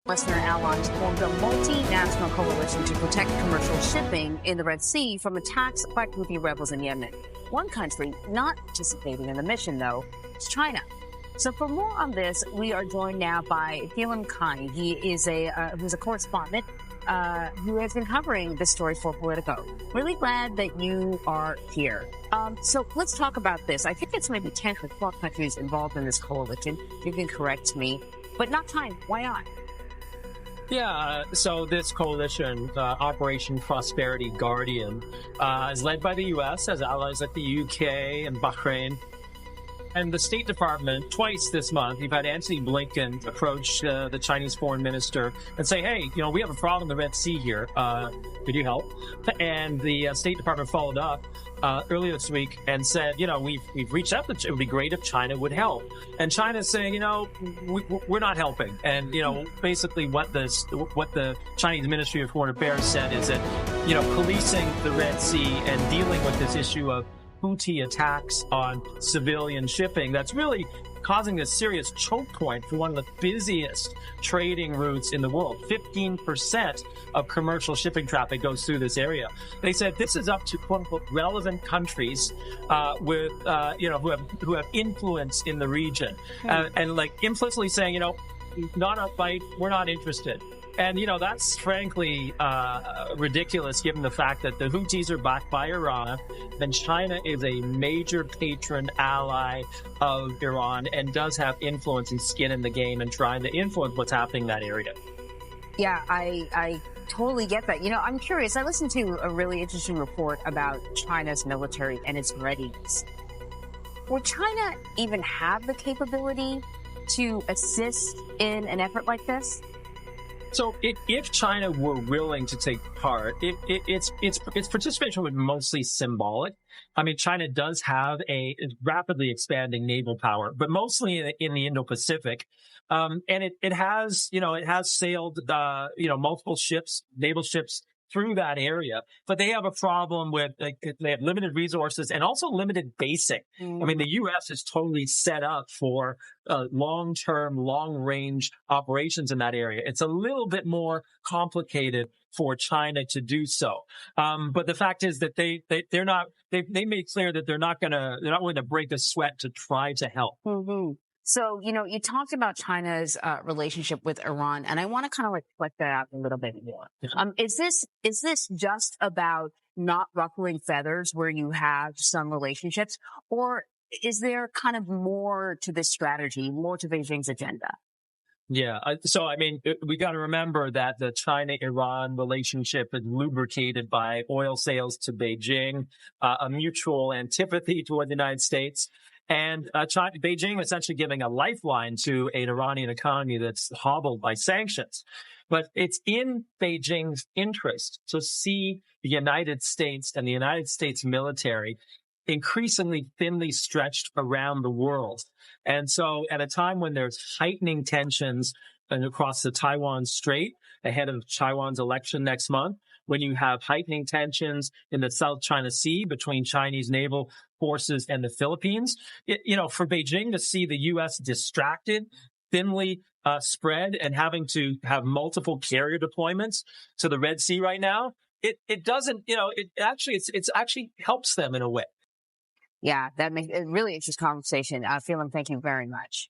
Western allies formed a multinational coalition to protect commercial shipping in the Red Sea from attacks by Houthi rebels in Yemen. One country not participating in the mission, though, is China. So for more on this, we are joined now by Phelim Kani. He is who's a correspondent who has been covering this story for Politico. Really glad that you are here. So let's talk about this. I think it's maybe 10 or 12 countries involved in this coalition. You can correct me, but not China. Why not? Yeah, so this coalition, Operation Prosperity Guardian, is led by the U.S., has allies like the U.K. and Bahrain. And the State Department, twice this month, you've had Antony Blinken approach the Chinese foreign minister and say, hey, we have a problem in the Red Sea here. Could you help? And the State Department followed up earlier this week and said, we've reached out. It would be great if China would help. And China's saying, we're not helping. And, basically what the Chinese Ministry of Foreign Affairs said is that, policing the Red Sea and dealing with this issue of Houthi attacks on civilian shipping, that's really causing a serious choke point for one of the busiest trading routes in the world. 15% of commercial shipping traffic goes through this area. They said this is up to quote unquote relevant countries with who have influence in the region and like implicitly saying, not a fight, we're not interested. And, that's frankly ridiculous given the fact that the Houthis are backed by Iran, then China is a major patron ally of Iran and does have influence and skin in the game and trying to influence what's happening in that area. Yeah, I totally get that. I'm curious. I listened to a really interesting report about China's military and its readiness. Will China even have the capability to assist in an effort like this? So if China were willing to take part, its participation would be mostly symbolic. I mean, China does have a rapidly expanding naval power, but mostly in the Indo-Pacific. And it has sailed, multiple ships, naval ships through that area, but they have a problem with they have limited resources and also limited basing. I mean, the U.S. is totally set up for long-term, long-range operations in that area. It's a little bit more complicated for China to do so. But the fact is that they made clear that they're not willing to break a sweat to try to help. Mm-hmm. So, you talked about China's relationship with Iran, and I want to kind of reflect that out a little bit more. Is this just about not ruffling feathers where you have some relationships, or is there kind of more to this strategy, more to Beijing's agenda? Yeah. So, I mean, we got to remember that the China-Iran relationship is lubricated by oil sales to Beijing, a mutual antipathy toward the United States. And Beijing essentially giving a lifeline to an Iranian economy that's hobbled by sanctions. But it's in Beijing's interest to see the United States and the United States military increasingly thinly stretched around the world. And so at a time when there's heightening tensions across the Taiwan Strait ahead of Taiwan's election next month, when you have heightening tensions in the South China Sea between Chinese naval forces and the Philippines, for Beijing to see the U.S. distracted, thinly spread, and having to have multiple carrier deployments to the Red Sea right now, it doesn't, it actually helps them in a way. Yeah, that makes a really interesting conversation. Phelim, thank you very much.